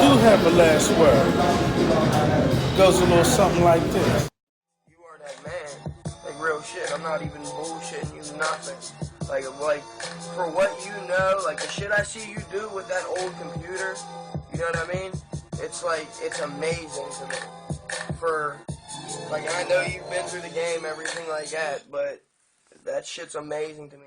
do have a last word. It goes a little something like this. You are that man. Like, real shit. I'm not even bullshitting you, nothing. Like, for what you know, like, the shit I see you do with that old computer, you know what I mean? It's like, it's amazing to me. Like, I know you've been through the game, everything like that, but that shit's amazing to me.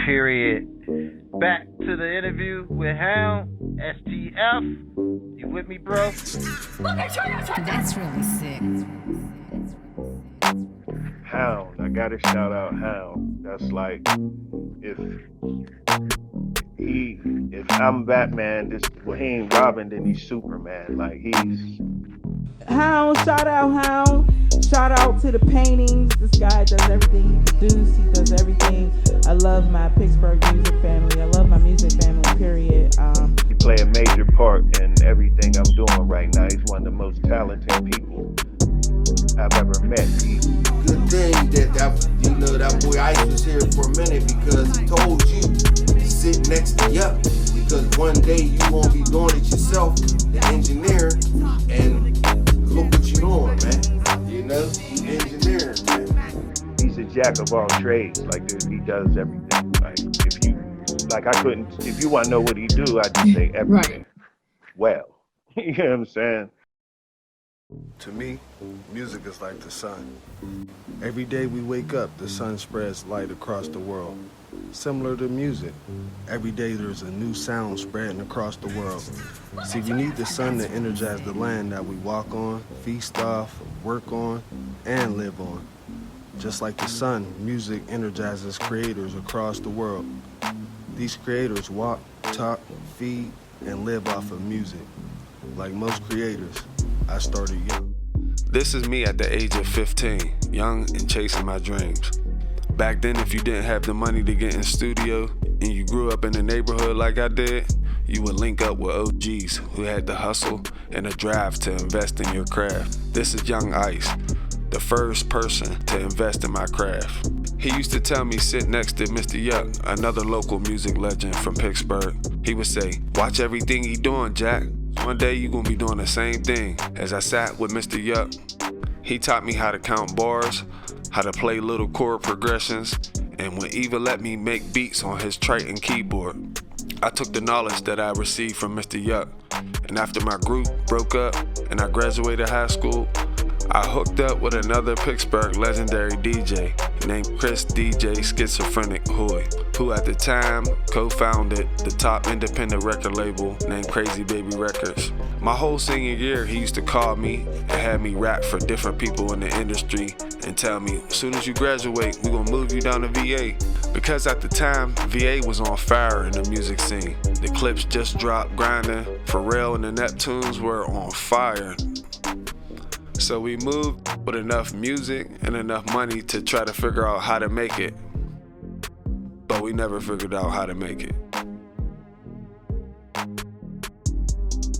Period. Back to the interview with Hound, STF. You with me, bro? That's really sick. Hound, I gotta shout out Hound. That's like, if I'm Batman, he ain't Robin, then he's Superman. Like, he's Hound, shout out Hound. Shout out to the paintings. This guy does everything he produces. He does everything. I love my Pittsburgh music family. I love my music family, period. He play a major part in everything I'm doing right now. He's one of the most talented people I've ever met. Good thing that boy Ice was here for a minute, because he told you to sit next to Yup, because one day you won't be doing it yourself, the engineer, and look what you doing, man. You know, engineering, man. He's a jack of all trades. Like, dude, he does everything. If you want to know what he do, I just say everything. Right. Well, you know what I'm saying? To me, music is like the sun. Every day we wake up, the sun spreads light across the world. Similar to music, every day there's a new sound spreading across the world. See, we need the sun to energize the land that we walk on, feast off, work on, and live on. Just like the sun, music energizes creators across the world. These creators walk, talk, feed, and live off of music. Like most creators, I started young. This is me at the age of 15, young and chasing my dreams. Back then, if you didn't have the money to get in studio and you grew up in the neighborhood like I did, you would link up with OGs who had the hustle and the drive to invest in your craft. This is Young Ice, the first person to invest in my craft. He used to tell me sit next to Mr. Yuck, another local music legend from Pittsburgh. He would say, watch everything he doing, Jack. One day you gonna be doing the same thing. As I sat with Mr. Yuck, he taught me how to count bars, how to play little chord progressions, and would even let me make beats on his Triton keyboard. I took the knowledge that I received from Mr. Yuck, and after my group broke up and I graduated high school, I hooked up with another Pittsburgh legendary DJ named Chris DJ Schizophrenic Hoy, who at the time co-founded the top independent record label named Crazy Baby Records. My whole senior year, he used to call me and have me rap for different people in the industry and tell me, as soon as you graduate, we're gonna move you down to VA. Because at the time, VA was on fire in the music scene. The Clips just dropped, Grinding, Pharrell and the Neptunes were on fire. So we moved with enough music and enough money to try to figure out how to make it. But we never figured out how to make it.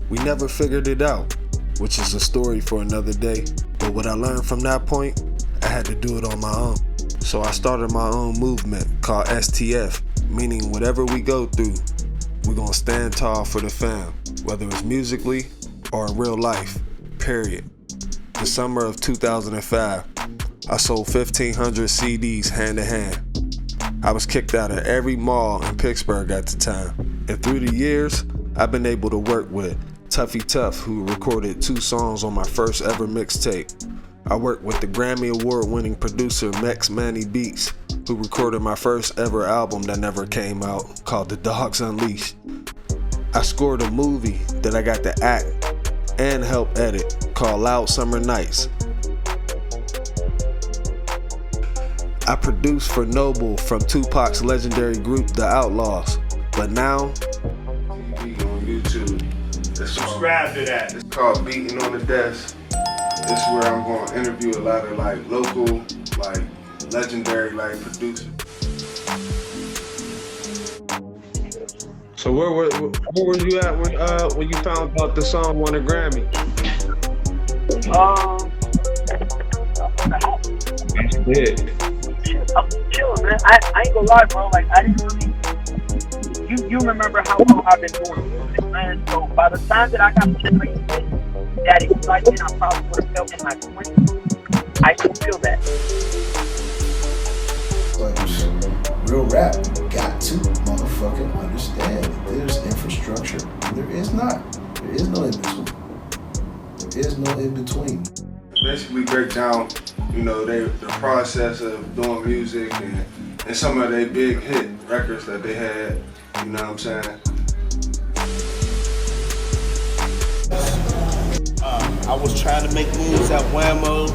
We never figured it out, which is a story for another day. But what I learned from that point, I had to do it on my own. So I started my own movement called STF, meaning whatever we go through, we're gonna stand tall for the fam, whether it's musically or in real life, period. The summer of 2005, I sold 1,500 CDs hand to hand. I was kicked out of every mall in Pittsburgh at the time. And through the years, I've been able to work with Tuffy Tuff, who recorded 2 songs on my first ever mixtape. I worked with the Grammy Award winning producer Mex Manny Beats, who recorded my first ever album that never came out, called The Dogs Unleashed. I scored a movie that I got to act and help edit called Loud Summer Nights. I produced for Noble from Tupac's legendary group The Outlaws, but now TV on YouTube. Subscribe to that. It's called Beating on the Desk. This is where I'm going to interview a lot of local, legendary producers. So where were you at when you found out the song won a Grammy? I'm chilling, man. I ain't gonna lie, bro. I didn't really you remember how long I've been doing music, man. So by the time that I got to that excitement, I probably would have felt in my 20s. I still feel that. Like, real rap, you got to motherfucking understand that there's infrastructure. There is not. There is no in between. There is no in between. Basically break down, you know, the process of doing music and some of their big hit records that they had, you know what I'm saying? I was trying to make moves at Whammo.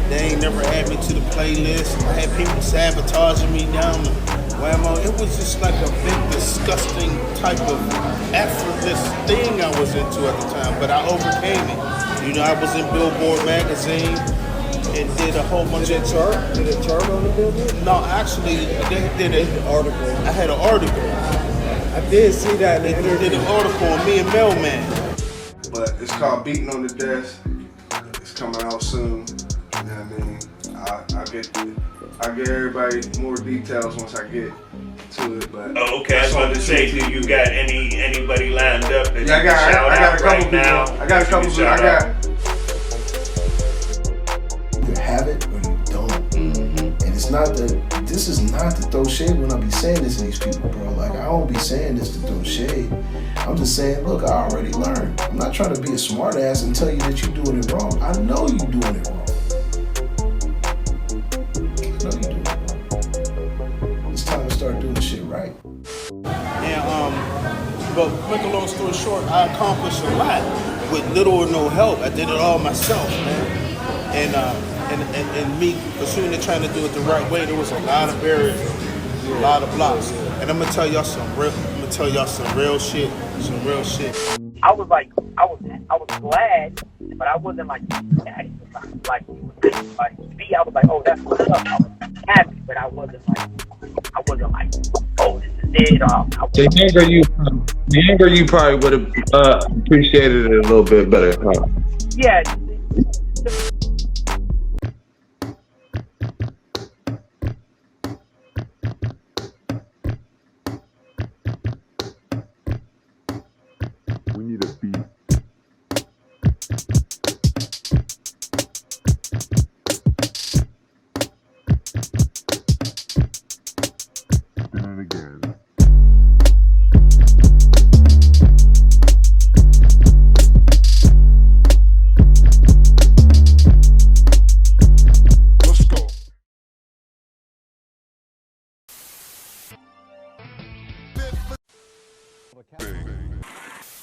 They ain't never add me to the playlist. I had people sabotaging me down the Whammo. It was just like a big, disgusting type of effortless thing I was into at the time, but I overcame it. You know, I was in Billboard magazine and did a whole bunch of chart. Did it chart on the Billboard? No, actually, they did an article. I had an article. I did see that. They did an article on me and Mel-Man. But it's called Beating on the Desk. It's coming out soon. You know what I mean? I'll get everybody more details once I get to it. But oh, okay. I was about to say, do you got anybody lined up that yeah, you can shout out a couple right people. now? I got a couple people. You either have it or you don't. And it's not that, this is not to throw shade when I be saying this to these people, bro. Like, I don't be saying this to throw shade. I'm just saying, look, I already learned. I'm not trying to be a smart ass and tell you that you're doing it wrong. I know you're doing it wrong. I know you're doing it wrong. It's time to start doing the shit right. And but make a long story short, I accomplished a lot with little or no help. I did it all myself, man. And me pursuing it, trying to do it the right way, there was a lot of barriers, a lot of blocks. And I'm gonna tell y'all some real shit. I was glad, but I wasn't like ecstatic about it. Like me, I was like, oh, that's what's up. I was happy, but I wasn't like, oh, this is it. The younger you probably would have appreciated it a little bit better, huh? Yeah. We need a beat. Spin it again. Let's go.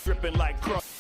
Dripping like crust.